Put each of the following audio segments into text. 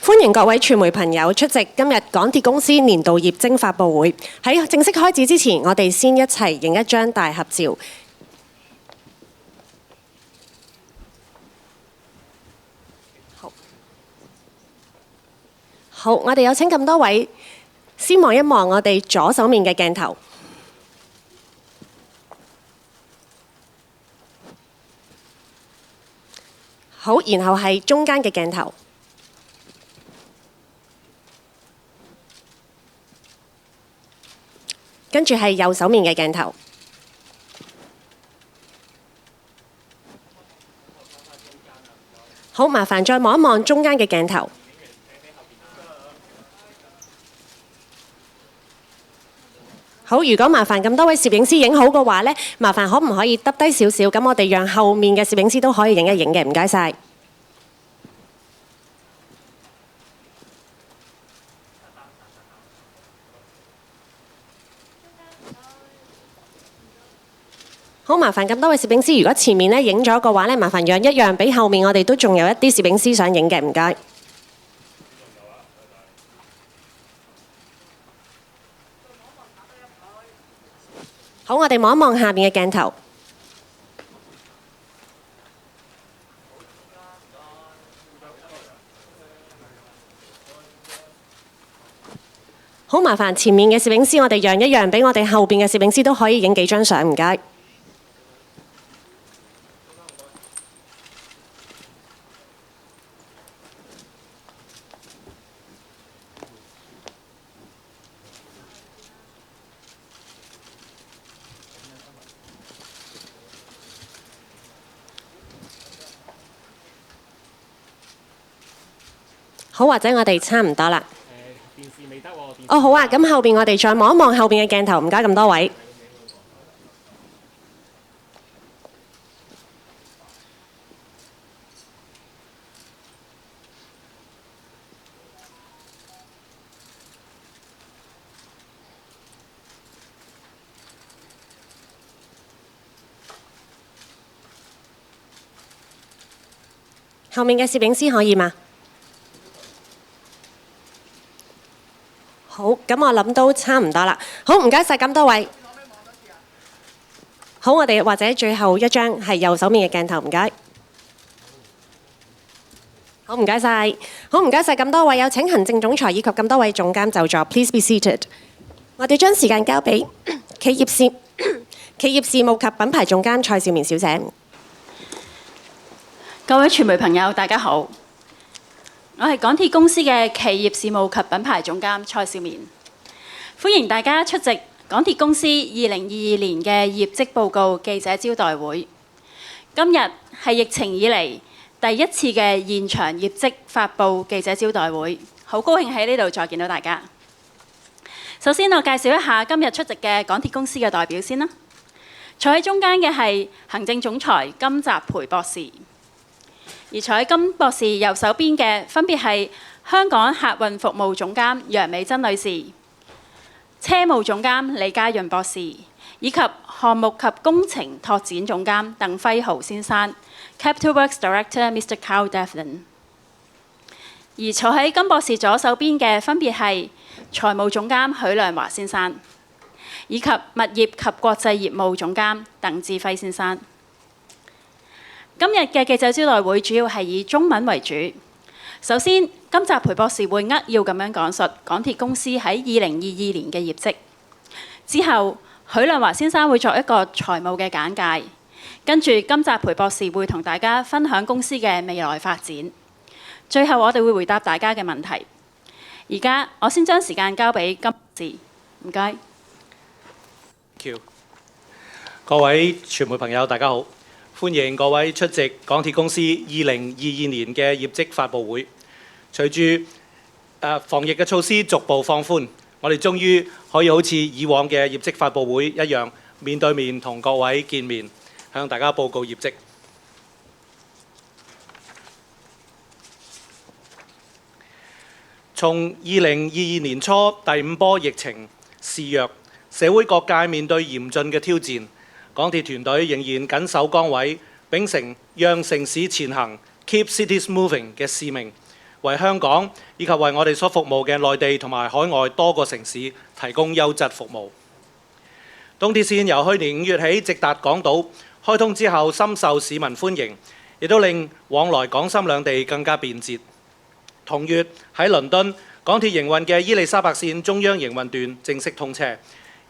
歡迎各位傳媒朋友出席今日港鐵公司年度業績發佈會。喺正式開始之前，我哋先一齊影一張大合照。好，我哋有請咁多位先望一望我哋左手面嘅鏡頭。好，然後係中間嘅鏡頭。跟住係右手面嘅鏡頭。好，麻煩再望一望中間嘅鏡頭。好，如果麻煩咁多位攝影師影好嘅話呢，麻煩可唔可以耷低少少？咁我哋讓後面嘅攝影師都可以影一影嘅，唔該晒。好，麻煩咁多位攝影師，如果前面咧影咗嘅話咧，麻煩讓一讓俾後面，我哋都仲有一啲攝影師想影嘅，唔該。好，我哋望一望下面嘅鏡頭。好，麻煩前面嘅攝影師，我哋讓一讓俾我哋後邊嘅攝影師都可以影幾張相，唔該。好，或者我哋差唔多啦。電視未得喎。哦，好啊，咁後邊我哋再望一望後邊嘅鏡頭，唔該咁多位。後面嘅攝影師可以嗎？好，咁我諗都差唔多啦。好，唔該晒咁多位。好，我哋或者最後一張係右手面嘅鏡頭，唔該。好，唔該晒。好，唔該晒咁多位，有請行政總裁以及咁多位總監就座。Please be seated。我哋將時間交俾企業事務及品牌總監蔡兆綿小姐。各位傳媒朋友，大家好。我係港鐵公司嘅企業事務及品牌總監蔡兆綿，歡迎大家出席港鐵公司2022年嘅業績報告記者招待會。今日係疫情以嚟第一次嘅現場業績發布記者招待會，好高興喺呢度再見到大家。首先我介紹一下今日出席嘅港鐵公司嘅代表先啦。坐喺中間嘅係行政總裁金澤培博士。而坐喺金博士右手邊嘅分別係香港客運服務總監楊美珍女士、車務總監李家潤博士，以及項目及工程拓展總監鄧輝豪先生 （Capital Works Director Mr. Carl Devlin）。而坐喺金博士左手邊嘅分別係財務總監許亮華先生，以及物業及國際業務總監鄧志輝先生。今日嘅記者招待會主要係以中文為主。首先，金澤培博士會扼要咁樣講述港鐵公司喺2022年嘅業績。之後，許亮華先生會作一個財務嘅簡介。跟住，金澤培博士會同大家分享公司嘅未來發展。最後，我哋會回答大家嘅問題。而家，我先將時間交俾金博士。唔該。各位傳媒朋友，大家好。歡迎各位出席港鐵公司2022年嘅業績發佈會。隨住防疫嘅措施逐步放寬，我哋終於可以好似以往嘅業績發佈會一樣，面對面同各位見面，向大家報告業績。從2022年初第5波疫情肆虐，社會各界面對嚴峻嘅挑戰。港鐵團隊仍然緊守崗位，秉承讓城市前行 （Keep Cities Moving） 嘅使命，為香港以及為我哋所服務嘅內地同埋海外多個城市提供優質服務。東鐵線由去年5月起直達港島，開通之後深受市民歡迎，亦都令往來港深兩地更加便捷。同月喺倫敦，港鐵營運嘅伊利沙伯線中央營運段正式通車，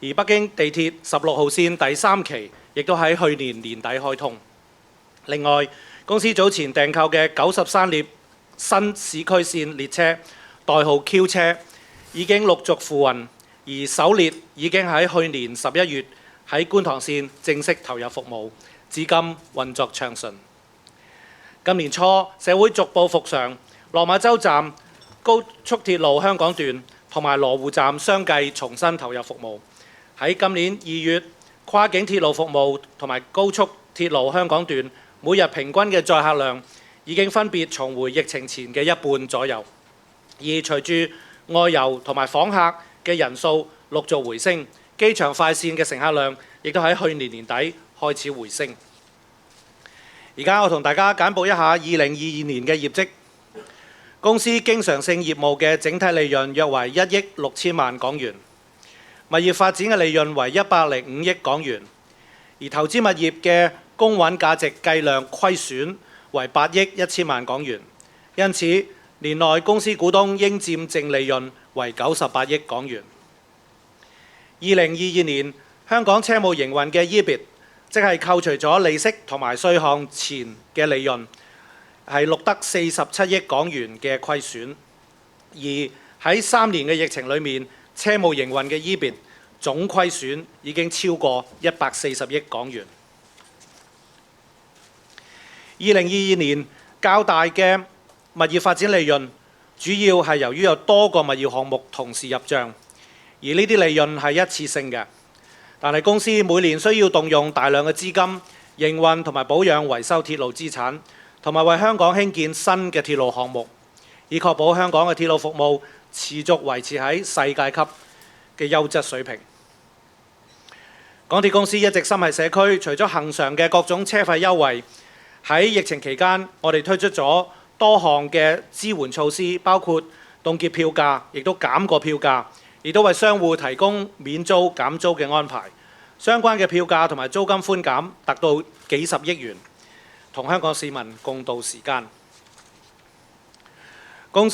而北京地鐵16號線第3期亦都喺去年年底開通。另外，公司早前訂購嘅93列新市區線列車，代號 Q 車，已經陸續付運，而首列已經喺去年11月喺觀塘線正式投入服務，至今運作暢順。今年初，社會逐步復常，落馬洲站高速鐵路香港段同埋羅湖站相繼重新投入服務。喺今年2月，跨境鐵路服務同埋高速鐵路香港段每日平均嘅載客量已經分別重回疫情前嘅一半左右，而隨住外遊同埋訪客嘅人數陸續回升，機場快線嘅乘客量亦都喺去年年底開始回升。而家我同大家簡報一下2022年嘅業績。公司經常性業務嘅整體利潤約為1億6千萬港元，物業發展嘅利潤為105億港元，而投資物業嘅公允價值計量虧損為8億1千萬港元，因此年內公司股東應佔淨利潤為98億港元。2022年香港車務營運嘅 EBIT， 即係扣除咗利息同埋稅項前嘅利潤，係錄得47億港元嘅虧損，而喺3年嘅疫情裏面，車務營運嘅 EBIT 總虧損已經超過140億港元。2022年較大嘅物業發展利潤，主要係由於有多個物業項目同時入帳，而呢啲利潤係一次性嘅。但係公司每年需要動用大量嘅資金營運同埋保養維修鐵路資產，同埋為香港興建新嘅鐵路項目，以確保香港嘅鐵路服務持續維持喺世界級嘅優質水平。港鐵公司一直心繫社區，除咗恆常嘅各種車費優惠，喺疫情期間，我哋推出咗多項嘅支援措施，包括凍結票價，亦都減過票價，亦都為商戶提供免租減租嘅安排。相關嘅票價同埋租金寬減達到幾十億元，同香港市民共度時間。公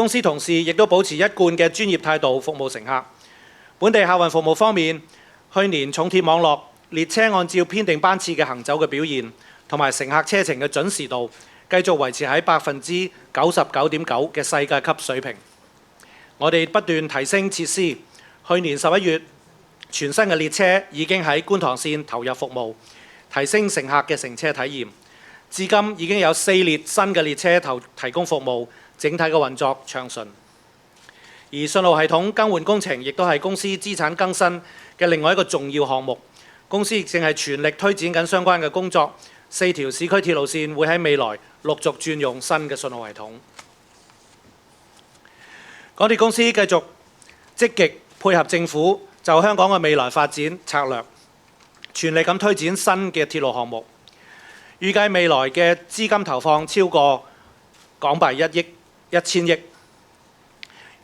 司同事亦都保持一貫嘅專業態度服務乘客。本地客運服務方面，去年重鐵網絡列車按照編定班次嘅行走嘅表現，同埋乘客車程嘅準時度，繼續維持喺99.9%嘅世界級水平。我哋不斷提升設施，去年11月，全新嘅列車已經喺觀塘線投入服務，提升乘客嘅乘車體驗。至今已經有4列新嘅列車提供服務，整體嘅運作暢順。而信號系統更換工程亦都係公司資產更新嘅另外一個重要項目。公司亦正係全力推展緊相關嘅工作。4條市區鐵路線會喺未來陸續轉用新嘅信號系統。港鐵公司繼續積極配合政府就香港嘅未來發展策略，全力咁推展新嘅鐵路項目。預計未來嘅資金投放超過港幣1億1千億。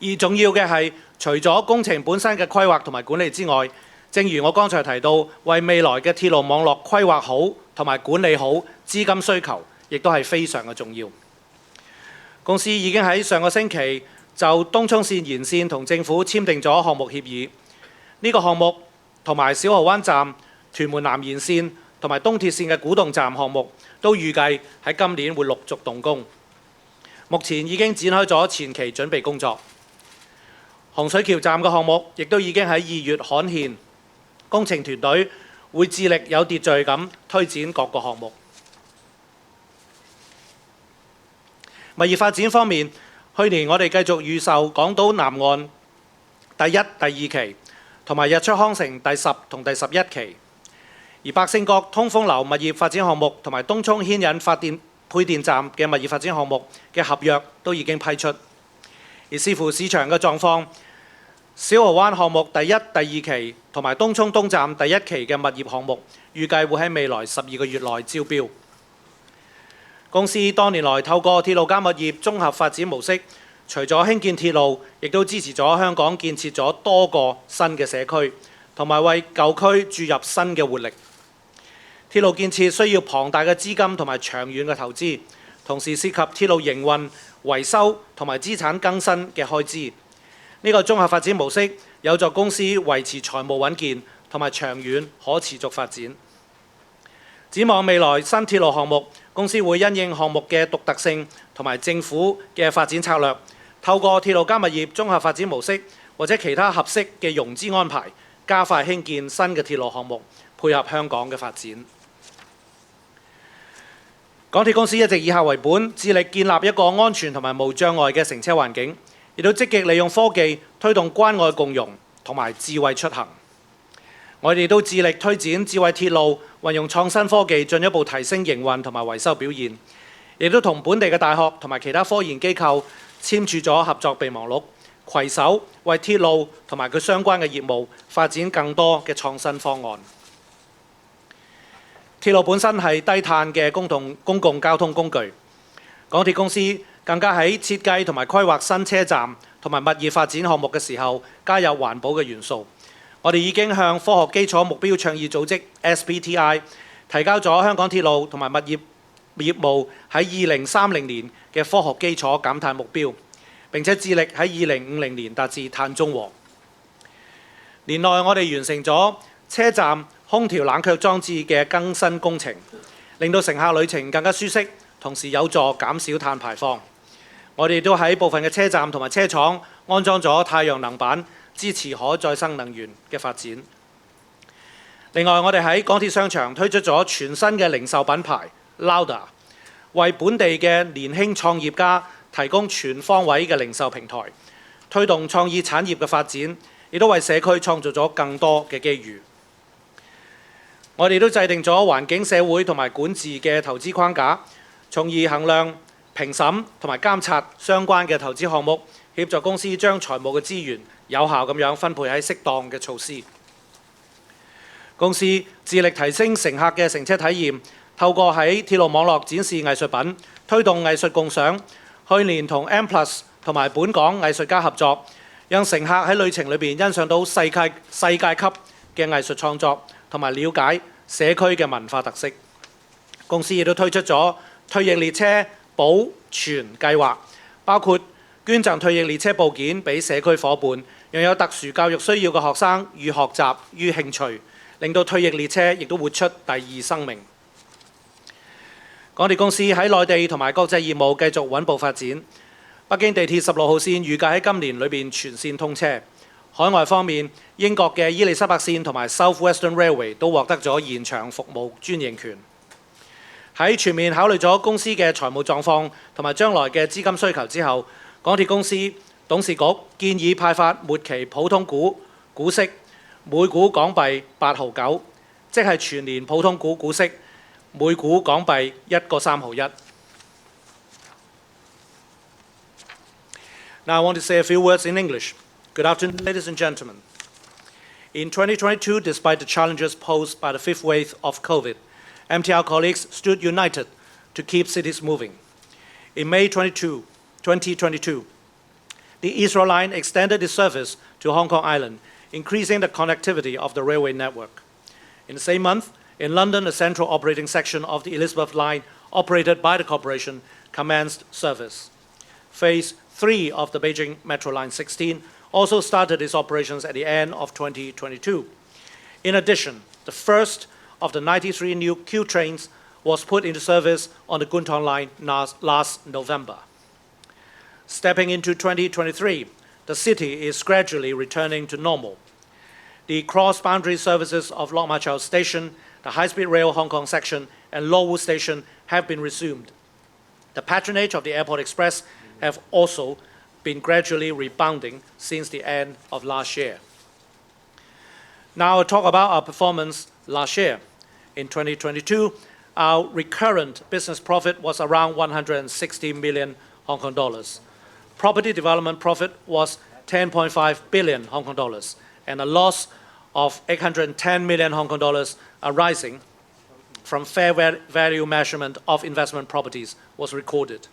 而重要嘅係，除咗工程本身嘅規劃同埋管理之外，正如我剛才提到，為未來嘅鐵路網絡規劃好同埋管理好資金需求，亦都係非常嘅重要。公司已經喺上個星期就東涌線延線同政府簽訂咗項目協議。呢個項目同埋小蠔灣站、屯門南延線同埋東鐵線嘅古洞站項目，都預計喺今年會陸續動工。目前已經展開咗前期準備工作。洪水橋站嘅項目亦都已經喺2月刊憲，工程團隊會致力有秩序咁推展各個項目。物業發展方面，去年我哋繼續預售港島南岸第1、第2期，同埋日出康城第10同第11期。而百勝角通風樓物業發展項目同埋東涌牽引發電配電站嘅物業發展項目嘅合約都已經批出。而視乎市場嘅狀況，小蠔灣項目第1、第2期同埋東涌東站第1期嘅物業項目，預計會喺未來12個月內招標。公司多年來透過鐵路加物業綜合發展模式，除咗興建鐵路，亦都支持咗香港建設咗多個新嘅社區，同埋為舊區注入新嘅活力。鐵路建設需要龐大嘅資金同埋長遠嘅投資，同時涉及鐵路營運、維修同埋資產更新嘅開支。呢個綜合發展模式有助公司維持財務穩健同埋長遠可持續發展。展望未來新鐵路項目，公司會因應項目嘅獨特性同埋政府嘅發展策略，透過鐵路加物業綜合發展模式或者其他合適嘅融資安排，加快興建新嘅鐵路項目，配合香港嘅發展。港鐵公司一直以客為本，致力建立一個安全同埋無障礙嘅乘車環境，亦都積極利用科技推動關愛共融同埋智慧出行。我哋都致力推展智慧鐵路，運用創新科技進一步提升營運同埋維修表現，亦都同本地嘅大學同埋其他科研機構簽署咗合作備忘錄，攜手為鐵路同埋佢相關嘅業務發展更多嘅創新方案。鐵路本身係低碳嘅公共交通工具，港鐵公司更加喺設計同埋規劃新車站同埋物業發展項目嘅時候，加入環保嘅元素。我哋已經向科學基礎目標倡議組織 SBTi 提交咗香港鐵路同埋物業業務喺2030年嘅科學基礎減碳目標，並且致力喺2050年達至碳中和。年內我哋完成咗車站空調冷卻裝置嘅更新工程，令到乘客旅程更加舒適，同時有助減少碳排放。我哋都喺部分嘅車站同埋車廠安裝咗太陽能板，支持可再生能源嘅發展。另外，我哋喺港鐵商場推出咗全新嘅零售品牌 Louder， 為本地嘅年輕創業家提供全方位嘅零售平台，推動創意產業嘅發展，亦都為社區創造咗更多嘅機遇。我哋都制定咗環境、社會同埋管治嘅投資框架，從而衡量、評審同埋監察相關嘅投資項目，協助公司將財務嘅資源有效咁樣分配喺適當嘅措施。公司致力提升乘客嘅乘車體驗，透過喺鐵路網絡展示藝術品，推動藝術共賞。去年同 M+ 同埋本港藝術家合作，讓乘客喺旅程裏邊欣賞到世界級嘅藝術創作，同埋了解社區嘅文化特色。公司亦都推出咗退役列車保存計劃，包括捐贈退役列車部件俾社區伙伴，讓有特殊教育需要嘅學生寓學習於興趣，令到退役列車亦都活出第二生命。港鐵公司喺內地同埋國際業務繼續穩步發展。北京地鐵16號線預計喺今年裏邊全線通車。海外方面，英國嘅伊利沙伯線同埋 South Western Railway 都獲得咗延長服務專營權。喺全面考慮咗公司嘅財務狀況同埋將來嘅資金需求之後，港鐵公司董事局建議派發末期普通股股息每股港幣8毫9，即係全年普通股股息每股港幣1個3毫1。Now I want to say a few words in English. Good afternoon, ladies and gentlemen. In 2022, despite the challenges posed by the fifth wave of COVID, MTR colleagues stood united to keep cities moving. In May 2022, the Israel Line extended its service to Hong Kong Island, increasing the connectivity of the railway network. In the same month, in London, a central operating section of the Elizabeth Line, operated by the corporation, commenced service. Phase 3 of the Beijing Metro Line 16 also started its operations at the end of 2022. In addition, the first of the 93 new Q trains was put into service on the Guntong Line last November. Stepping into 2023, the city is gradually returning to normal. The cross-boundary services of Lok Ma Chau Station, the High-Speed Rail Hong Kong section, and Lo Wu Station have been resumed. The patronage of the Airport Express have also been gradually rebounding since the end of last year. Now I'll talk about our performance last year. In 2022, our recurrent business profit was around 160 million Hong Kong dollars. Property development profit was 10.5 billion Hong Kong dollars, and a loss of 810 million Hong Kong dollars arising from fair value measurement of investment properties was recorded.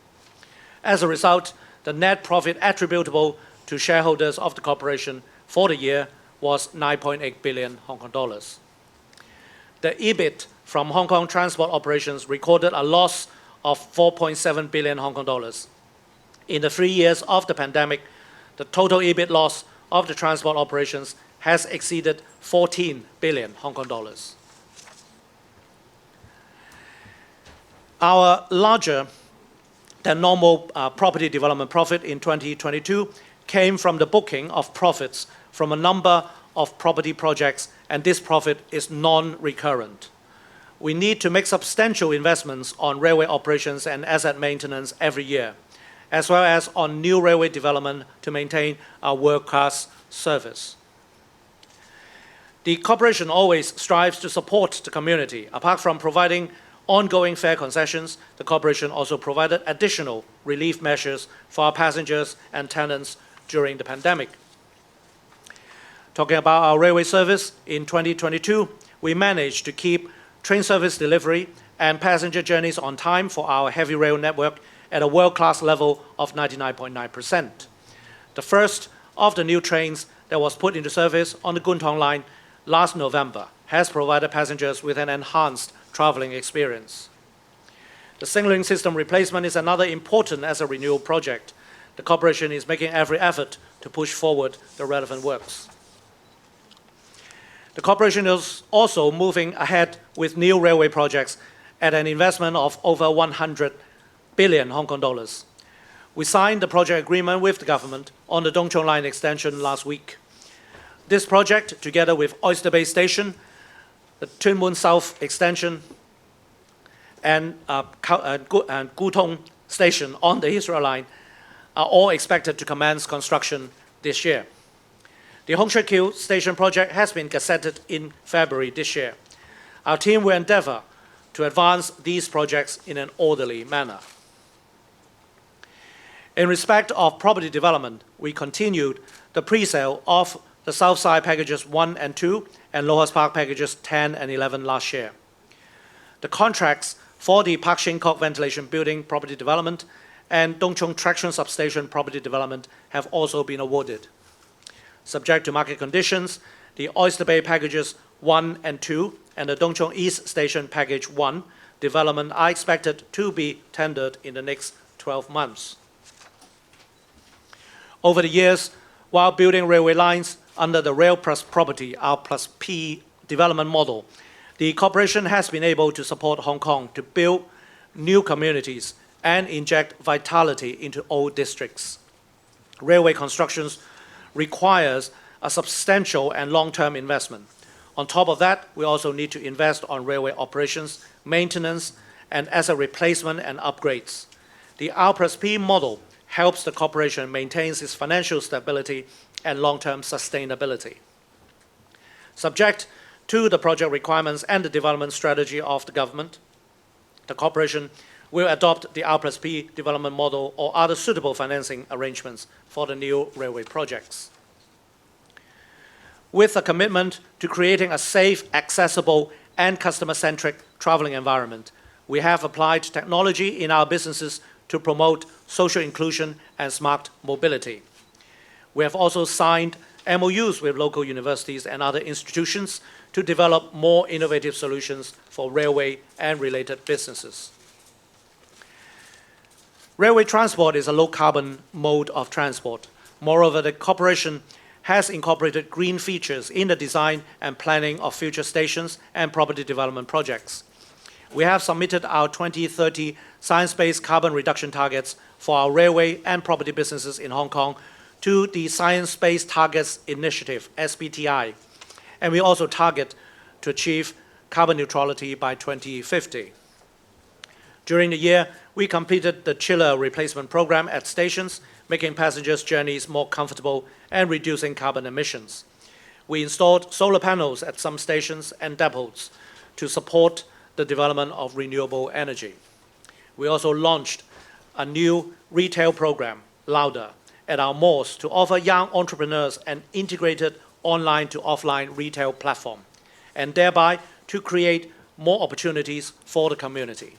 As a result, the net profit attributable to shareholders of the corporation for the year was 9.8 billion Hong Kong dollars. The EBIT from Hong Kong transport operations recorded a loss of 4.7 billion Hong Kong dollars. In the 3 years of the pandemic, the total EBIT loss of the transport operations has exceeded 14 billion Hong Kong dollars. Our larger than normal property development profit in 2022 came from the booking of profits from a number of property projects, and this profit is non-recurrent. We need to make substantial investments on railway operations and asset maintenance every year, as well as on new railway development to maintain our world-class service. The corporation always strives to support the community. Apart from providing ongoing fare concessions, the corporation also provided additional relief measures for our passengers and tenants during the pandemic. Talking about our railway service, in 2022, we managed to keep train service delivery and passenger journeys on time for our heavy rail network at a world-class level of 99.9%. The first of the new trains that was put into service on the Guntong line last November has provided passengers with an enhanced traveling experience. The signaling system replacement is another important asset renewal project. The corporation is making every effort to push forward the relevant works. The corporation is also moving ahead with new railway projects at an investment of over 100 billion Hong Kong dollars. We signed the project agreement with the government on the Dongchong Line extension last week. This project, together with Oyster Bay Station, the Tuen Mun South extension, and Gu Tong Station on the Israel Line, are all expected to commence construction this year. The Hong Shek Kiew Station project has been gazetted in February this year. Our team will endeavour to advance these projects in an orderly manner. In respect of property development, we continued the pre-sale of the Southside Packages 1 and 2 and Lohas Park Packages 10 and 11 last year. The contracts for the Park Shing Kok Ventilation Building property development and Dongchong Traction Substation property development have also been awarded. Subject to market conditions, the Oyster Bay Packages 1 and 2 and the Dongchong East Station Package 1 development are expected to be tendered in the next 12 months. Over the years, while building railway lines under the Rail Plus Property R plus P development model, the corporation has been able to support Hong Kong to build new communities and inject vitality into old districts. Railway constructions requires a substantial and long-term investment. On top of that, we also need to invest on railway operations, maintenance, and asset replacement and upgrades. The R plus P model helps the corporation maintain its financial stability and long-term sustainability. Subject to the project requirements and the development strategy of the government, the corporation will adopt the R plus P development model or other suitable financing arrangements for the new railway projects. With a commitment to creating a safe, accessible, and customer-centric traveling environment, we have applied technology in our businesses to promote social inclusion and smart mobility. We have also signed MOUs with local universities and other institutions to develop more innovative solutions for railway and related businesses. Railway transport is a low-carbon mode of transport. Moreover, the corporation has incorporated green features in the design and planning of future stations and property development projects. We have submitted our 2030 science-based carbon reduction targets for our railway and property businesses in Hong Kong to the Science Based Targets Initiative, SBTi, and we also target to achieve carbon neutrality by 2050. During the year, we completed the chiller replacement program at stations, making passengers' journeys more comfortable and reducing carbon emissions. We installed solar panels at some stations and depots to support the development of renewable energy. We also launched a new retail program, Louder, at our malls to offer young entrepreneurs an integrated online to offline retail platform, and thereby to create more opportunities for the community.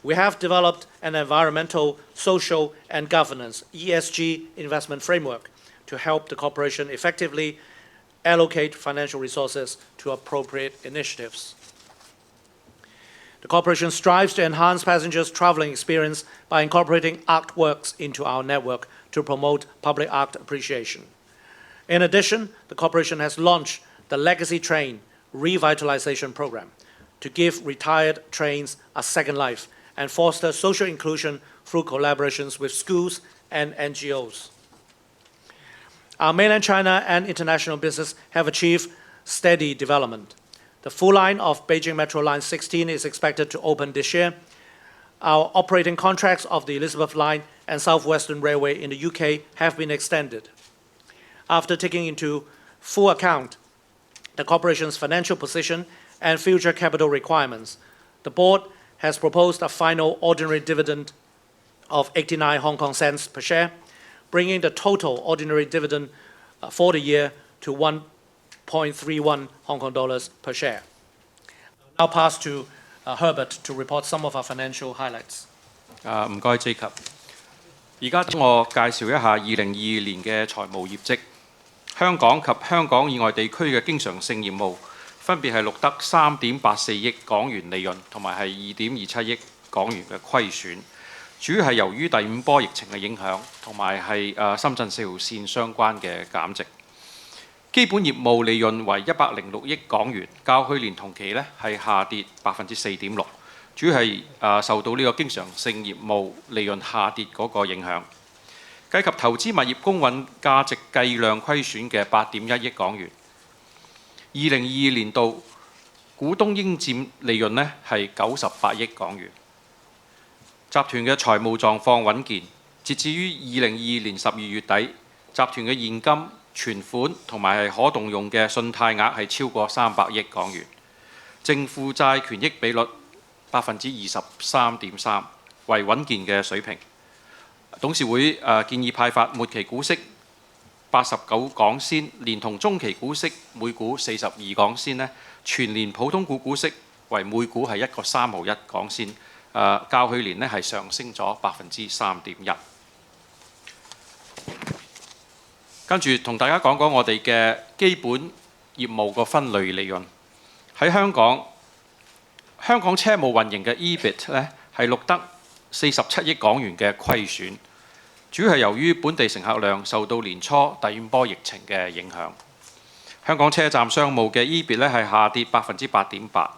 We have developed an environmental, social, and governance (ESG) investment framework to help the corporation effectively allocate financial resources to appropriate initiatives. The corporation strives to enhance passengers' traveling experience by incorporating artworks into our network to promote public art appreciation. In addition, the corporation has launched the Legacy Train Revitalization Program to give retired trains a second life and foster social inclusion through collaborations with schools and NGOs. Our mainland China and international business have achieved steady development. The full line of Beijing Metro Line 16 is expected to open this year. Our operating contracts of the Elizabeth Line and South Western Railway in the UK have been extended. After taking into full account the corporation's financial position and future capital requirements, the board has proposed a final ordinary dividend of 89 Hong Kong cents per share, bringing the total ordinary dividend for the year to 1.31 Hong Kong dollars per share. I'll pass to Herbert to report some of our financial highlights. 唔該 Jacob。而家我介紹一下2022年嘅財務業績。香港及香港以外地區嘅經常性業務分別係錄得3.84億港元利潤，同埋係2.27億港元嘅虧損。主要係由於第五波疫情嘅影響，同埋係深圳4號線相關嘅減值。基本業務利潤為106億港元，較去年同期呢係下跌4.6%，主要係受到呢個經常性業務利潤下跌嗰個影響。計及投資物業公允價值計量虧損嘅8.1億港元。2022年度股東應佔利潤呢係98億港元。集團嘅財務狀況穩健，截至於2022年12月底，集團嘅現金、存款同埋係可動用嘅信貸額係超過300億港元，淨負債權益比率23.3%，為穩健嘅水平。董事會建議派發末期股息89港仙，連同中期股息每股42港仙呢，全年普通股股息為每股係1個3毫1港仙，較去年呢係上升咗3.1%。跟住同大家講講我哋嘅基本業務個分類利潤。喺香港車務運營嘅 EBIT 呢係錄得47億港元嘅虧損，主要係由於本地乘客量受到年初第五波疫情嘅影響。香港車站商務嘅 EBIT 呢係下跌8.8%，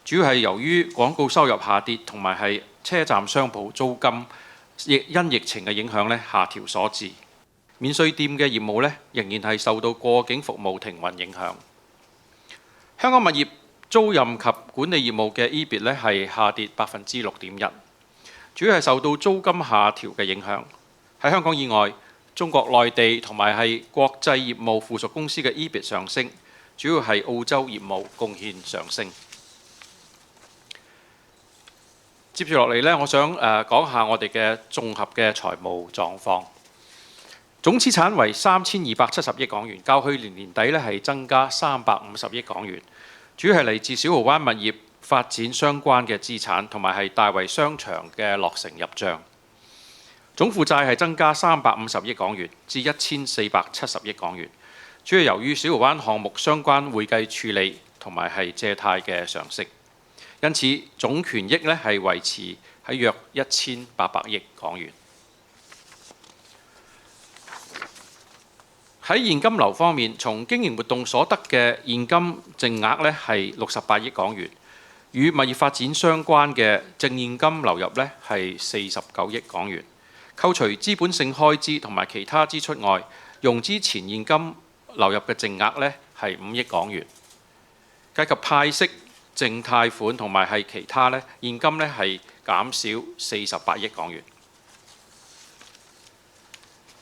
主要係由於廣告收入下跌，同埋係車站商鋪租金因疫情嘅影響呢下調所致。免稅店嘅業務呢仍然係受到過境服務停運影響。香港物業租賃及管理業務嘅 EBIT 呢係下跌6.1%，主要係受到租金下調嘅影響。喺香港以外，中國內地同埋係國際業務附屬公司嘅 EBIT 上升，主要係澳洲業務貢獻上升。接住落嚟呢，我想講下我哋嘅綜合嘅財務狀況。總資產為3270億港元，較去年年底呢係增加350億港元，主要係嚟自小蠔灣物業發展相關嘅資產，同埋係大圍商場嘅落成入帳。總負債係增加350億港元至1470億港元，主要由於小蠔灣項目相關會計處理同埋係借貸嘅上升，因此總權益呢係維持喺約1800億港元。喺現金流方面，從經營活動所得嘅現金淨額呢係68億港元，與物業發展相關嘅淨現金流入呢係49億港元。扣除資本性開支同埋其他支出外，融資前現金流入嘅淨額呢係5億港元。計及派息、淨貸款同埋係其他呢，現金呢係減少48億港元。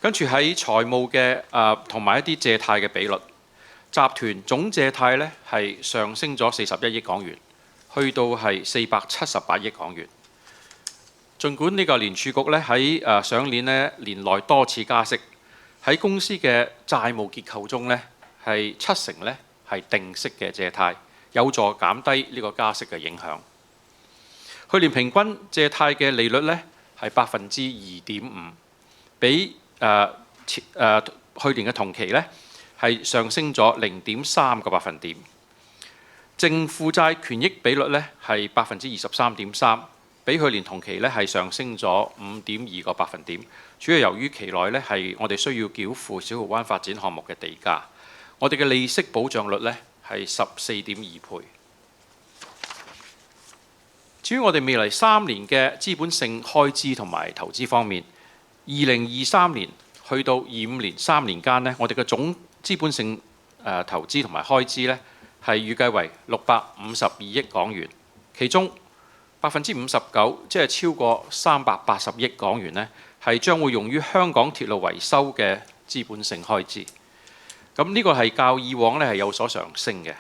跟住喺財務嘅同埋一啲借貸嘅比率，集團總借貸呢係上升咗41億港元，去到係478億港元。儘管呢個聯儲局呢喺上年呢年內多次加息，喺公司嘅債務結構中呢係70%呢係定息嘅借貸，有助減低呢個加息嘅影響。去年平均借貸嘅利率呢係2.5%，比去年嘅同期呢係上升咗0.3個百分點。淨負債權益比率呢係23.3%，比去年同期呢係上升咗5.2個百分點。主要由於期內呢係我哋需要繳付小蠔灣發展項目嘅地價，我哋嘅利息保障率呢係14.2倍。至於我哋未來3年嘅資本性開支同埋投資方面，2023年去到25年3年間呢，我哋嘅總資本性投資同埋開支呢係預計為652億港元，其中59%，即係超過380億港元呢，係將會用於香港鐵路維修嘅資本性開支。咁呢個係較以往呢係有所上升嘅。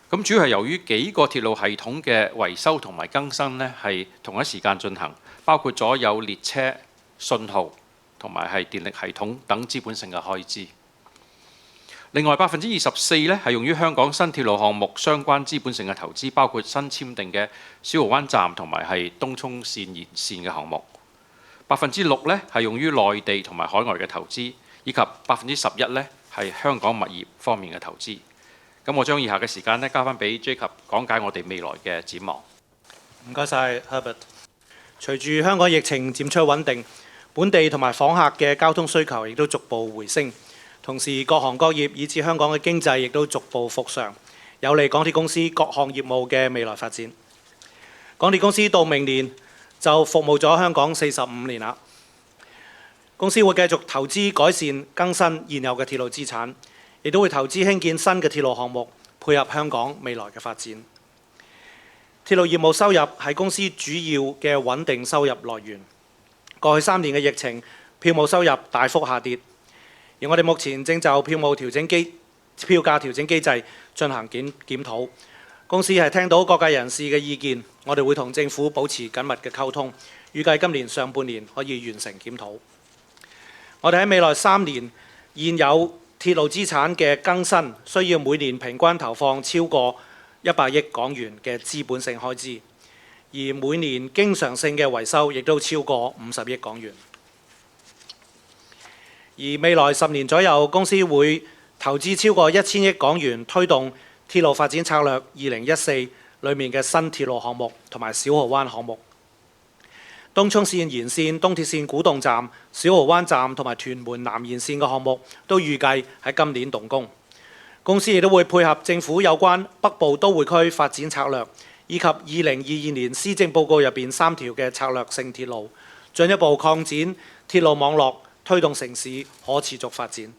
咁主要係由於幾個鐵路系統嘅維修同埋更新呢係同一時間進行，包括咗有列車、信號同埋係電力系統等資本性嘅開支。另外24%呢係用於香港新鐵路項目相關資本性嘅投資，包括新簽訂嘅小蠔灣站同埋係東涌線延線嘅項目。6%呢係用於內地同埋海外嘅投資，以及11%呢係香港物業方面嘅投資。咁我將以下嘅時間呢交翻俾 Jacob 講解我哋未來嘅展望。唔該晒 Herbert。隨住香港疫情漸趨穩定，本地同埋訪客嘅交通需求亦都逐步回升，同時各行各業以至香港嘅經濟亦都逐步復常，有利港鐵公司各項業務嘅未來發展。港鐵公司到明年就服務咗香港45年啦。公司會繼續投資改善更新現有嘅鐵路資產，亦都會投資興建新嘅鐵路項目，配合香港未來嘅發展。鐵路業務收入係公司主要嘅穩定收入來源。過去3年嘅疫情，票務收入大幅下跌，而我哋目前正就票價調整機制進行檢討。公司係聽到各界人士嘅意見，我哋會同政府保持緊密嘅溝通，預計今年上半年可以完成檢討。我哋喺未來3年現有鐵路資產嘅更新，需要每年平均投放超過100億港元嘅資本性開支，而每年經常性嘅維修亦都超過50億港元。而未來10年左右，公司會投資超過1000億港元推動鐵路發展策略2014裏面嘅新鐵路項目同埋小蠔灣項目。東涌線延線、東鐵線古洞站、小蠔灣站同埋屯門南延線嘅項目都預計喺今年動工。公司亦都會配合政府有關北部都會區發展策略，以及2022年施政報告入邊3條嘅策略性鐵路，進一步擴展鐵路網絡，推動城市可持續發展。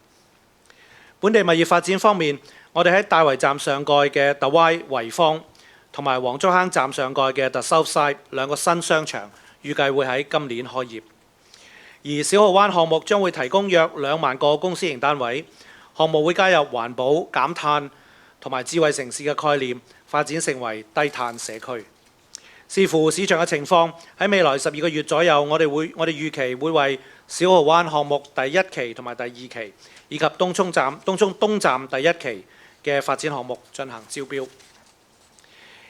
本地物業發展方面，我哋喺大圍站上蓋嘅 The Y 維坊同埋黃竹坑站上蓋嘅 The South Side 兩個新商場，預計會喺今年開業。而小蠔灣項目將會提供約2萬個公私營單位。項目會加入環保、減碳同埋智慧城市嘅概念，發展成為低碳社區。視乎市場嘅情況，喺未來12個月左右，我哋預期會為小蠔灣項目第1期同埋第2期，以及東涌東站第1期嘅發展項目進行招標。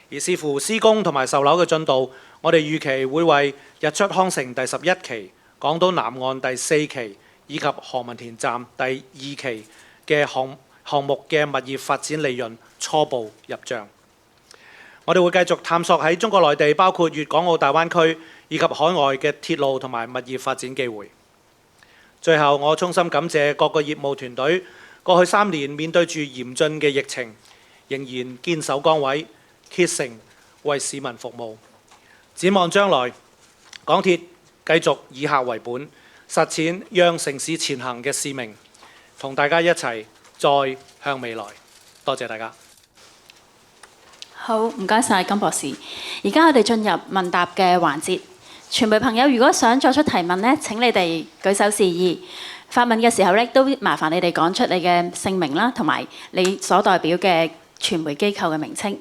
而視乎施工同埋售樓嘅進度，我哋預期會為日出康城第11期、港島南岸第4期以及何文田站第2期嘅項目嘅物業發展利潤初步入帳。我哋會繼續探索喺中國內地，包括粵港澳大灣區以及海外嘅鐵路同埋物業發展機會。最後，我衷心感謝各個業務團隊過去3年面對住嚴峻嘅疫情，仍然堅守崗位，竭誠為市民服務。展望將來，港鐵繼續以客為本，實踐讓城市前行嘅使命。同大家一齊再向未來，多謝大家。好，唔該晒金博士。而家我哋進入問答嘅環節。傳媒朋友如果想作出提問呢，請你哋舉手示意。發問嘅時候呢，都麻煩你哋講出你嘅姓名啦，同埋你所代表嘅傳媒機構嘅名稱。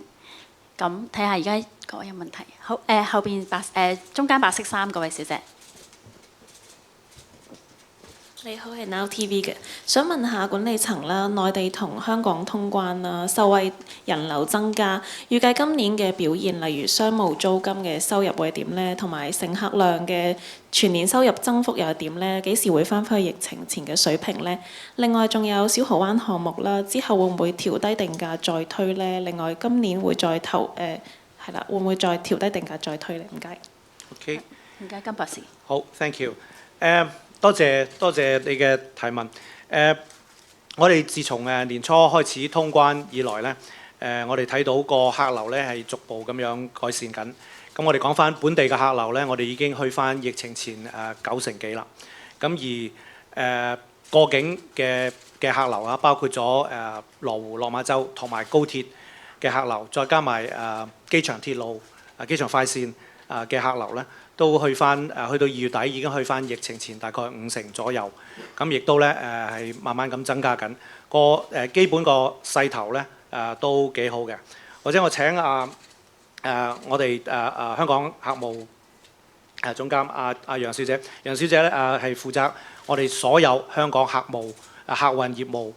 咁睇下而家各位有問題。好，後邊中間白色衫嗰位小姐。你好，係 Now TV 嘅，想問下管理層啦，內地同香港通關啦，受惠人流增加，預計今年嘅表現，例如商務租金嘅收入會係點呢？同埋乘客量嘅全年收入增幅又係點呢？幾時會翻返去疫情前嘅水平呢？另外仲有小蠔灣項目啦，之後會唔會調低定價再推呢？另外今年會再係啦，會唔會再調低定價再推呢？唔該。OK。唔該，金博士。好 ，thank you。多謝你嘅提問。我哋自從年初開始通關以來呢，我哋睇到個客流呢係逐步咁樣改善緊。咁我哋講翻本地嘅客流呢，我哋已經去翻疫情前90%幾啦。咁而過境嘅客流啊，包括咗羅湖、落馬洲同埋高鐵嘅客流，再加埋機場鐵路、機場快線嘅客流呢，都去到2月底已經去翻疫情前大概50%左右，咁亦都咧係慢慢咁增加緊。基本個勢頭咧都幾好嘅。或者我請我哋香港客務總監楊小姐，楊小姐咧係負責我哋所有香港客務客運業務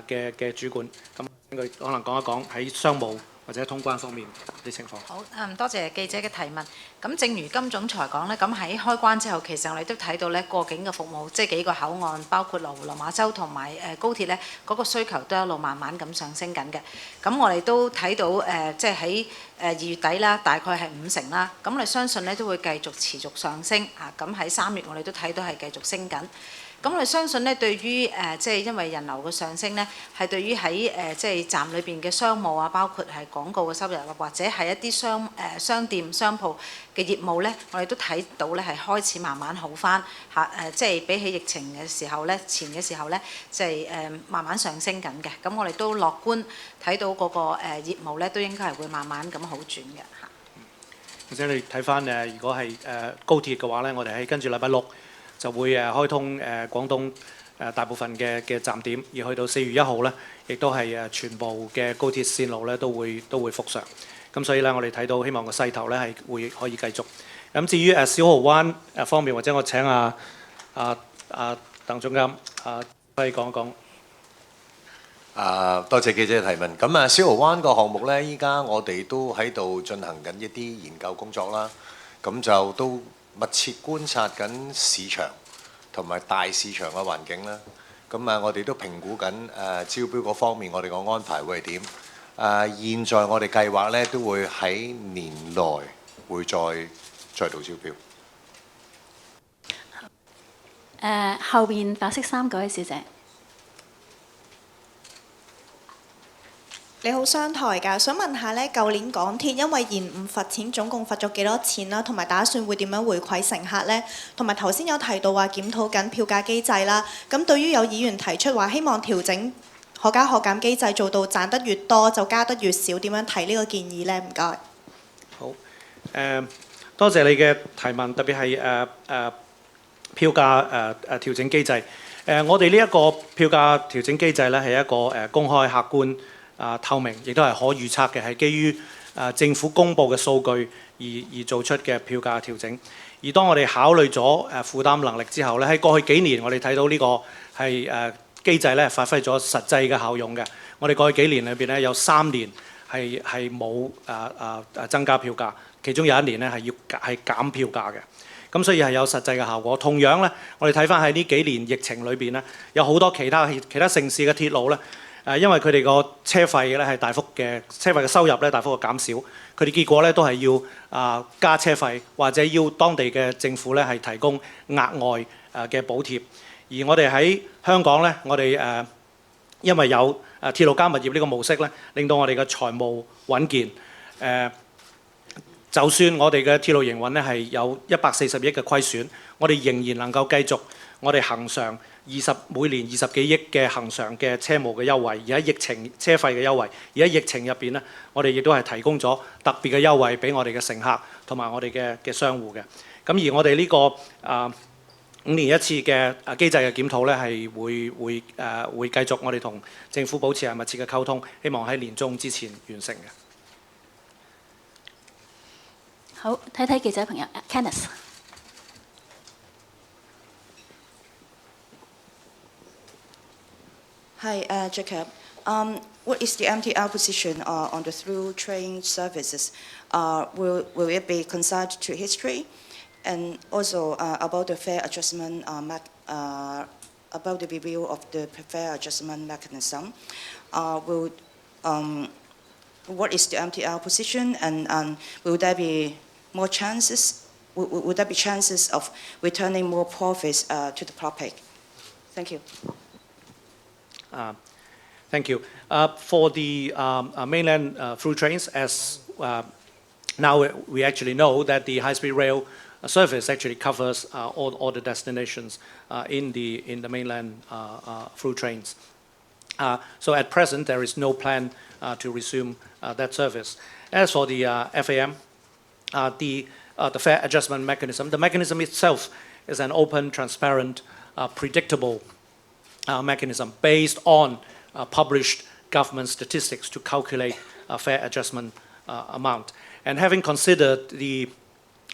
嘅主管，咁佢可能講一講喺商務或者通關方面啲情況。好，多謝記者嘅提問。咁正如金總裁講咧，咁喺開關之後，其實我哋都睇到咧過境嘅服務，即係幾個口岸，包括羅湖、落馬洲同埋高鐵咧，嗰個需求都一路慢慢咁上升緊嘅。咁我哋都睇到即係喺2月底啦，大概係50%啦。咁我哋相信咧都會繼續持續上升啊。咁喺3月我哋都睇到係繼續升緊。咁我哋相信咧，對於即係因為人流嘅上升咧，係對於喺即係站裏邊嘅商務啊，包括係廣告嘅收入啊，或者係一啲商店商鋪嘅業務咧，我哋都睇到咧係開始慢慢好翻嚇即係比起疫情嘅時候咧，前嘅時候咧，即係慢慢上升緊嘅。咁我哋都樂觀睇到嗰個業務咧，都應該係會慢慢咁好轉嘅嚇。或者你睇翻如果係高鐵嘅話咧，我哋喺跟住禮拜6就會開通廣東大部分嘅站點，而去到4月1號咧，亦都係全部嘅高鐵線路咧都會復常。咁所以咧，我哋睇到希望個勢頭咧係會可以繼續。咁至於小蠔灣方面，或者我請鄧總監可以講一講。多謝記者嘅提問。咁小蠔灣個項目咧，依家我哋都喺度進行緊一啲研究工作啦。咁就都密切觀察緊市場同埋大市場嘅環境啦。咁我哋都評估緊招標嗰方面，我哋個安排會係點？現在我哋計劃咧都會喺年內會再度招標。後邊白色衫嗰位小姐。你好，商台㗎，想問下咧，舊年港鐵因為延誤罰錢，總共罰咗幾多錢啦？同埋打算會點樣回饋乘客呢？同埋頭先有提到話檢討緊票價機制啦。咁對於有議員提出話希望調整可加可減機制，做到賺得越多就加得越少，點樣睇呢個建議呢？唔該。好，多謝你嘅提問，特別係票價調整機制。我哋呢一個票價調整機制咧係一個公開客觀。透明，亦都係可預測嘅，係基於政府公布嘅數據而做出嘅票價調整。而當我哋考慮咗負擔能力之後咧，喺過去幾年我哋睇到呢個係機制咧發揮咗實際嘅效用嘅。我哋過去幾年裏邊咧有3年係冇增加票價，其中有1年咧係減票價嘅。咁所以係有實際嘅效果。同樣咧，我哋睇翻喺呢幾年疫情裏邊咧，有好多其他城市嘅鐵路咧。因為佢哋個車費咧係大幅嘅車費嘅收入咧大幅嘅減少，佢哋結果咧都係要加車費，或者要當地嘅政府咧係提供額外嘅補貼。而我哋喺香港咧，我哋因為有鐵路加物業呢個模式咧，令到我哋嘅財務穩健。就算我哋嘅鐵路營運咧係有140億嘅虧損，我哋仍然能夠繼續我哋恆常每年20幾億嘅恆常嘅車務嘅優惠，而喺疫情車費嘅優惠，而喺疫情入邊咧，我哋亦都係提供咗特別嘅優惠俾我哋嘅乘客同埋我哋嘅商戶嘅。咁而我哋呢個5年1次嘅機制嘅檢討咧，係會繼續，我哋同政府保持係密切嘅溝通，希望喺年中之前完成嘅。好，睇睇記者朋友 Kenneth。Hi, Jacob. What is the MTR position on the through train services? Will it be considered to history? And also about the fare adjustment, about the review of the fare adjustment mechanism. What is the MTR position, and will there be more chances? Would there be chances of returning more profits to the public? Thank you. Thank you. For the mainland through trains, as now we actually know that the high-speed rail service actually covers all the destinations in the mainland through trains. So at present, there is no plan to resume that service. As for the FAM, the fare adjustment mechanism, the mechanism itself is an open, transparent, predictable mechanism based on published government statistics to calculate fare adjustment amount. And having considered the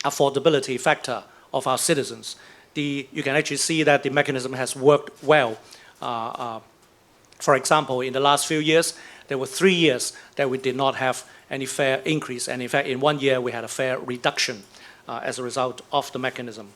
affordability factor of our citizens, you can actually see that the mechanism has worked well. For example, in the last few years, there were 3 years that we did not have any fare increase, and in fact, in 1 year, we had a fare reduction as a result of the mechanism.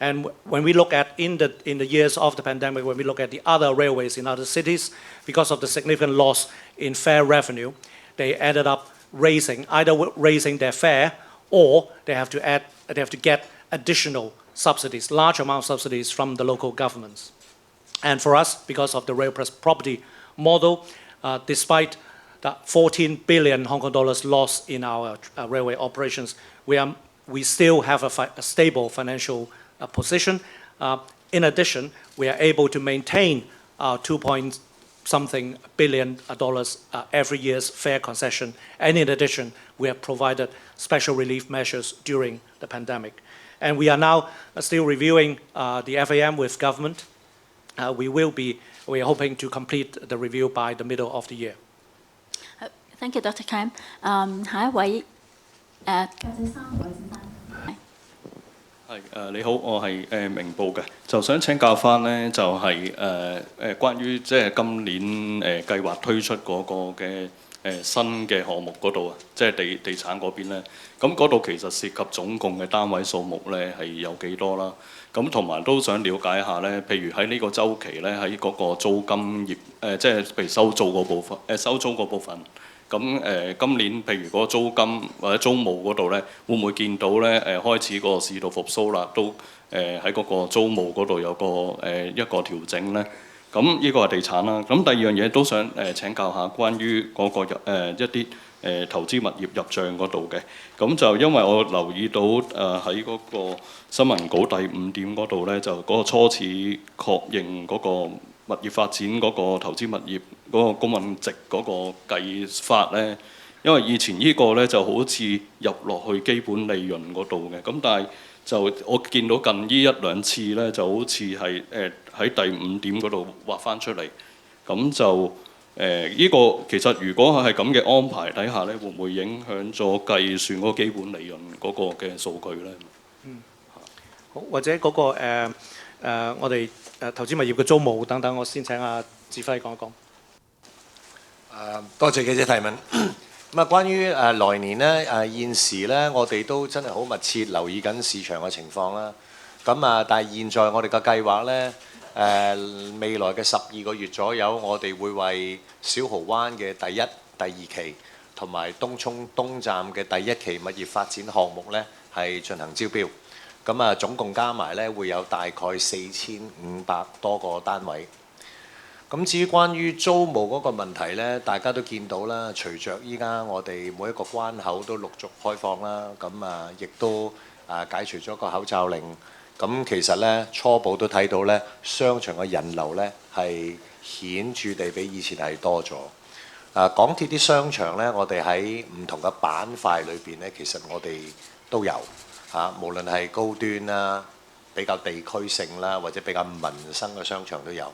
And when we look at, in the years of the pandemic, when we look at the other railways in other cities, because of the significant loss in fare revenue, they ended up either raising their fare, or they have to get additional subsidies, large amount of subsidies from the local governments. And for us, because of the rail property model, despite the 14 billion Hong Kong dollars loss in our railway operations, we still have a stable financial position. In addition, we are able to maintain our 2-point-something billion dollars every year's fare concession. And in addition, we have provided special relief measures during the pandemic. And we are now still reviewing the FAM with government. We are hoping to complete the review by the middle of the year. Thank you, Dr. Kam. 下一位係你好，我係明報嘅，就想請教翻呢，就係關於即係今年計劃推出嗰個嘅新嘅項目嗰度啊，即係地產嗰邊呢，咁嗰度其實涉及總共嘅單位數目呢係有幾多啦？咁同埋都想了解下呢，譬如喺呢個週期呢，喺嗰個租金業即係譬如收租嗰部分，收租嗰部分。咁今年譬如嗰個租金或者租務嗰度咧，會唔會見到咧開始個市道復甦啦？都喺嗰個租務嗰度有一個調整咧。咁呢個係地產啦。咁第二樣嘢都想請教下關於嗰個一啲投資物業入帳嗰度嘅。咁就因為我留意到喺嗰個新聞稿第5點嗰度咧，就嗰個初次確認嗰個物業發展嗰個投資物業嗰個公允值嗰個計法咧，因為以前呢個咧就好似入落去基本利潤嗰度嘅，咁但係就我見到近呢1-2次咧就好似係喺第5點嗰度畫翻出嚟，咁就呢個其實如果係咁嘅安排底下咧，會唔會影響咗計算嗰個基本利潤嗰個嘅數據咧？好，或者嗰個我哋投資物業嘅租務等等，我先請阿志輝講一講。多謝記者提問。咁啊，關於來年呢，現時呢，我哋都真係好密切留意緊市場嘅情況啦。咁啊，但係現在我哋嘅計劃呢，未來嘅12個月左右，我哋會為小蠔灣嘅第1、第2期同埋東涌東站嘅第1期物業發展項目呢，係進行招標。咁啊，總共加埋呢，會有大概4500多個單位。咁至於關於租務嗰個問題呢，大家都見到啦。隨着依家我哋每一個關口都陸續開放啦，咁啊，亦都解除咗個口罩令。咁其實呢，初步都睇到呢，商場嘅人流呢係顯著地比以前係多咗。港鐵啲商場呢，我哋喺唔同嘅板塊裏邊呢，其實我哋都有無論係高端啦、比較地區性啦，或者比較民生嘅商場都有。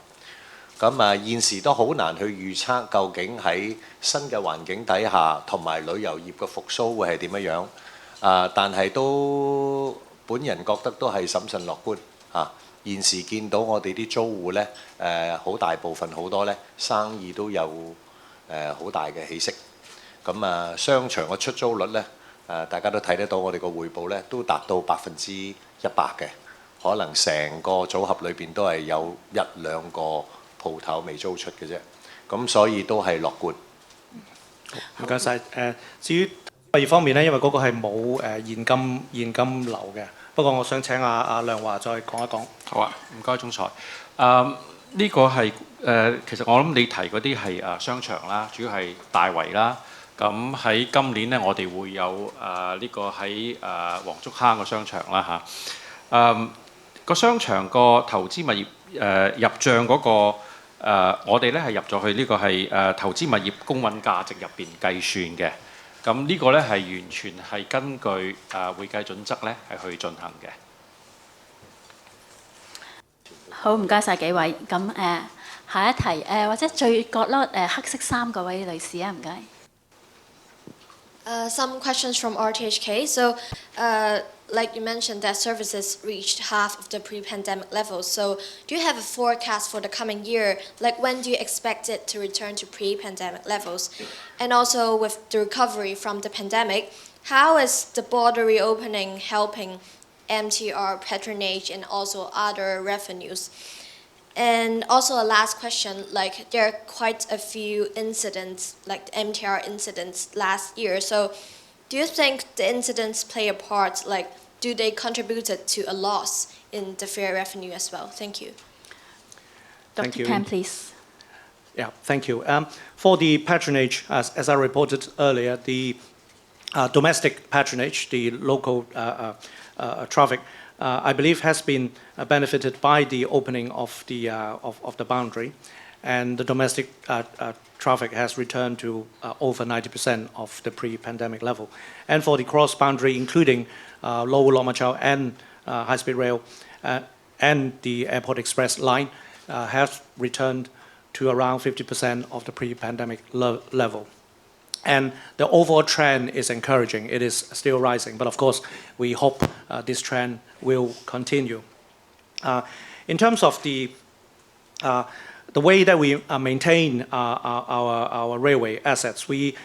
咁啊，現時都好難去預測究竟喺新嘅環境底下，同埋旅遊業嘅復甦會係點樣樣。但係都本人覺得都係審慎樂觀嚇。現時見到我哋啲租戶呢，好大部分好多呢生意都有好大嘅起色。咁商場嘅出租率呢，大家都睇得到，我哋個匯報呢都達到100%嘅，可能成個組合裏邊都係有1、2個鋪頭未租出嘅啫。咁所以都係樂觀。唔該晒。至於第二方面呢，因為嗰個係冇現金流嘅。不過我想請阿梁華再講一講。好啊，唔該總裁。呢個係其實我諗你提嗰啲係商場啦，主要係大圍啦。咁喺今年呢，我哋會有呢個喺黃竹坑個商場啦嚇。個商場個投資物業入帳嗰個。我哋咧係入咗去呢個係投資物業公允價值入邊計算嘅，咁呢個咧係完全係根據會計準則咧係去進行嘅。好，唔該晒幾位。咁下一題或者最角落黑色衫嗰位女士啊，唔該。Some questions from RTHK. So, like you mentioned, that services reached half of the pre-pandemic levels. So, do you have a forecast for the coming year? Like, when do you expect it to return to pre-pandemic levels? And also, with the recovery from the pandemic, how is the border reopening helping MTR patronage and also other revenues? And also a last question, like there are quite a few incidents, like the MTR incidents last year. So do you think the incidents play a part, like do they contribute to a loss in the fair revenue as well? Thank you. Dr. Tam, please. Yeah, thank you. For the patronage, as I reported earlier, the domestic patronage, the local traffic, I believe has been benefited by the opening of the boundary, and the domestic traffic has returned to over 90% of the pre-pandemic level. And for the cross-boundary, including Lower Lok Ma Chau and high-speed rail and the Airport Express line, have returned to around 50% of the pre-pandemic level. And the overall trend is encouraging. It is still rising, but of course, we hope this trend will continue. In terms of the way that we maintain our railway assets, we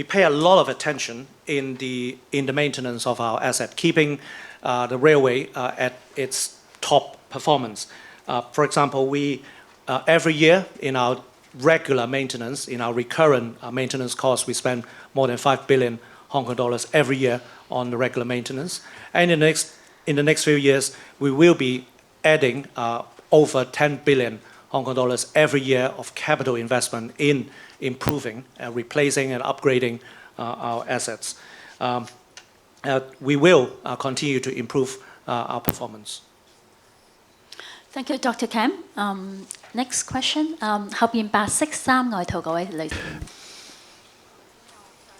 pay a lot of attention in the maintenance of our asset, keeping the railway at its top performance. For example, we every year in our regular maintenance, in our recurrent maintenance costs, we spend more than 5 billion Hong Kong dollars every year on the regular maintenance. And in the next few years, we will be adding over 10 billion Hong Kong dollars every year of capital investment in improving, replacing and upgrading our assets. We will continue to improve our performance. Thank you, Dr. Kam. Next question. 後邊白色衫外套嗰位女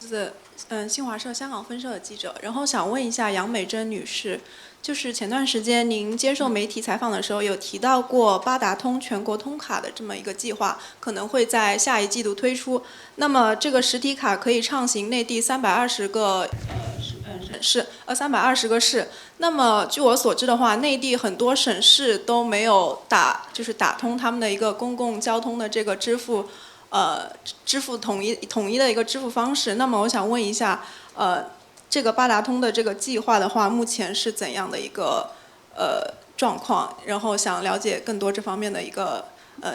士。新華社香港分社的記者，然後想問一下楊美珍女士，就是前段時間您接受媒體採訪的時候，有提到過八達通全國通卡的這麼一個計劃，可能會在下一季度推出。那麼這個實體卡可以暢行內地320個320個市。那麼據我所知的話，內地很多省市都沒有打通他們的一個公共交通的這個支付統一的一個支付方式。那麼我想問一下，這個八達通的這個計劃的話，目前是怎樣的一個狀況？然後想了解更多這方面的一個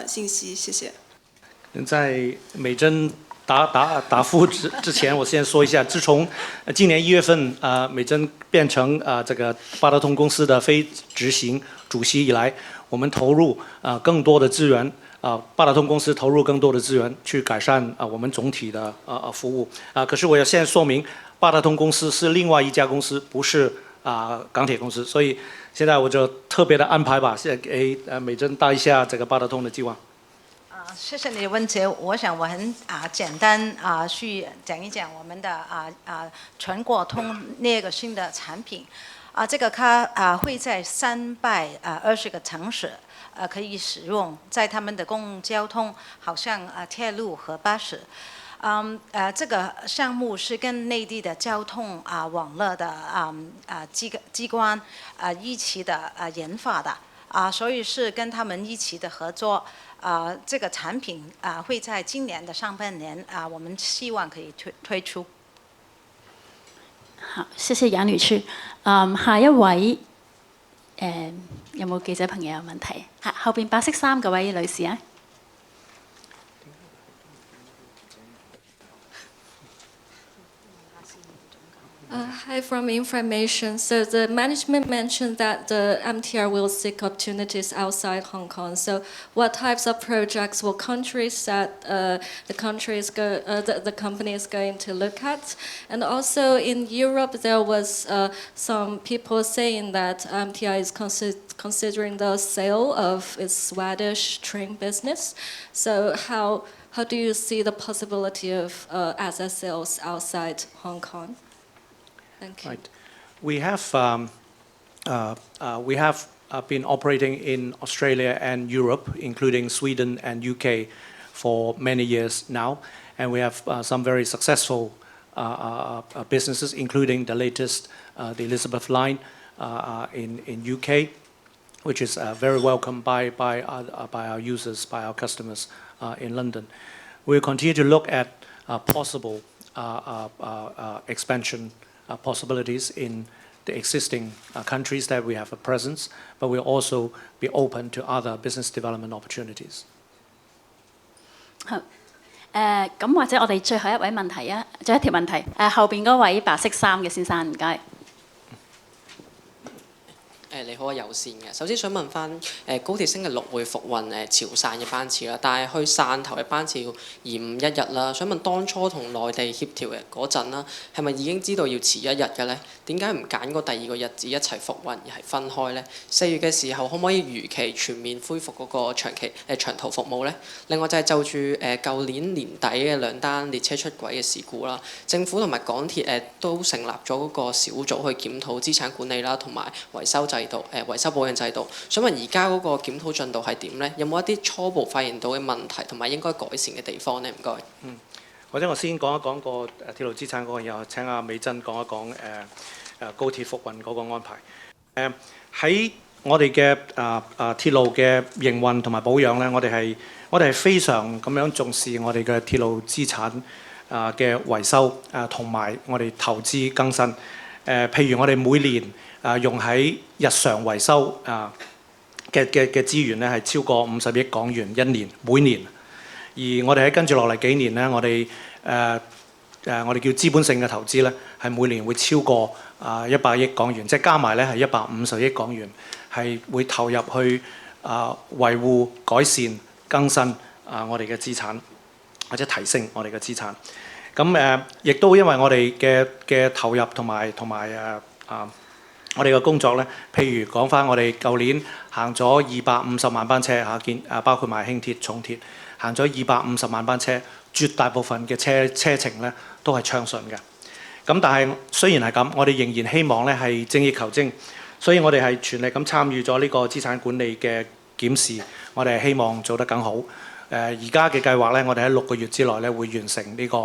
信息，謝謝。在美珍答复之前，我先说一下，自从今年1月份美珍变成这个八达通公司的非执行主席以来，我们投入更多的资源，八达通公司投入更多的资源去改善我们总体的服务。可是我要现在说明，八达通公司是另外一家公司，不是港铁公司，所以现在我就特别的安排吧，现在给美珍带一下这个八达通的计划。谢谢你的问题，我想我很简单去讲一讲我们的全国通那个新的产品。这个它会在320个城市可以使用，在他们的公共交通，好像铁路和巴士。这个项目是跟内地的交通网络的机关一起的研发的。所以是跟他們一起的合作。這個產品會在今年的上半年我們希望可以推出。好，謝謝楊女士。下一位有冇記者朋友有問題？後邊白色衫嗰位女士啊。Hi, from information. So the management mentioned that the MTR will seek opportunities outside Hong Kong. So what types of projects or countries that the company is going to look at? And also in Europe, there was some people saying that MTR is considering the sale of its Swedish train business. So how do you see the possibility of asset sales outside Hong Kong? Thank you. Right. We have been operating in Australia and Europe, including Sweden and UK, for many years now, and we have some very successful businesses, including the latest, the Elizabeth Line in UK, which is very welcomed by our users, by our customers in London. We'll continue to look at possible expansion possibilities in the existing countries that we have a presence, but we'll also be open to other business development opportunities. 好，咁或者我哋最後一位問題啊，最後一條問題，後邊嗰位白色衫嘅先生，唔該。你好啊，有線嘅。首先想問翻高鐵星期六會復運潮汕嘅班次啦，但係去汕頭嘅班次要延誤1日啦。想問當初同內地協調嘅嗰陣啦，係咪已經知道要遲1日嘅呢？點解唔揀個第2個日子一齊復運而係分開呢？4月嘅時候可唔可以如期全面恢復嗰個長途服務呢？另外就係就住舊年年底嘅2單列車出軌嘅事故啦，政府同埋港鐵都成立咗嗰個小組去檢討資產管理啦，同埋維修維修保養制度，想問而家嗰個檢討進度係點呢？有冇一啲初步發現到嘅問題同埋應該改善嘅地方呢？唔該。或者我先講一講個鐵路資產嗰個，然後請阿美珍講一講高鐵復運嗰個安排。喺我哋嘅鐵路嘅營運同埋保養呢，我哋係非常咁樣重視我哋嘅鐵路資產嘅維修同埋我哋投資更新。譬如我哋每年用喺日常維修嘅資源咧係超過50億港元一年每年，而我哋喺跟住落嚟幾年咧，我哋叫資本性嘅投資咧係每年會超過100億港元，即係加埋咧係150億港元，係會投入去維護、改善、更新我哋嘅資產，或者提升我哋嘅資產。咁亦都因為我哋嘅投入同埋我哋嘅工作咧，譬如講翻我哋舊年行咗250萬班車包括埋輕鐵、重鐵，行咗250萬班車，絕大部分嘅車程咧都係暢順嘅。咁但係雖然係咁，我哋仍然希望咧係精益求精，所以我哋係全力咁參與咗呢個資產管理嘅檢視，我哋係希望做得更好。而家嘅計劃咧，我哋喺6個月之內咧會完成呢個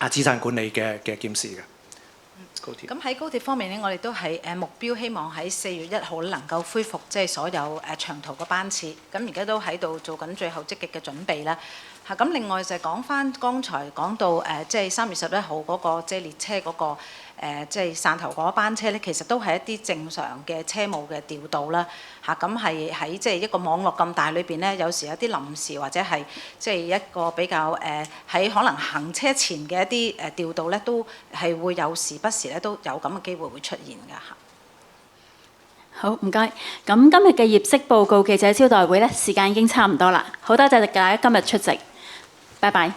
資產管理嘅檢視嘅。咁喺高鐵方面呢，我哋都係目標希望喺4月1號能夠恢復即係所有長途嘅班次。咁而家都喺度做緊最後積極嘅準備啦。咁另外就係講翻剛才講到即係3月11號嗰個即係列車嗰個即係汕頭嗰班車咧，其實都係一啲正常嘅車務嘅調度啦。咁係喺即係一個網絡咁大裏邊咧，有時有啲臨時或者係即係一個比較喺可能行車前嘅一啲調度咧，都係會有時不時咧都有咁嘅機會會出現㗎嚇。好，唔該。咁今日嘅業績報告記者招待會咧，時間已經差唔多啦。好多謝大家今日出席，拜拜。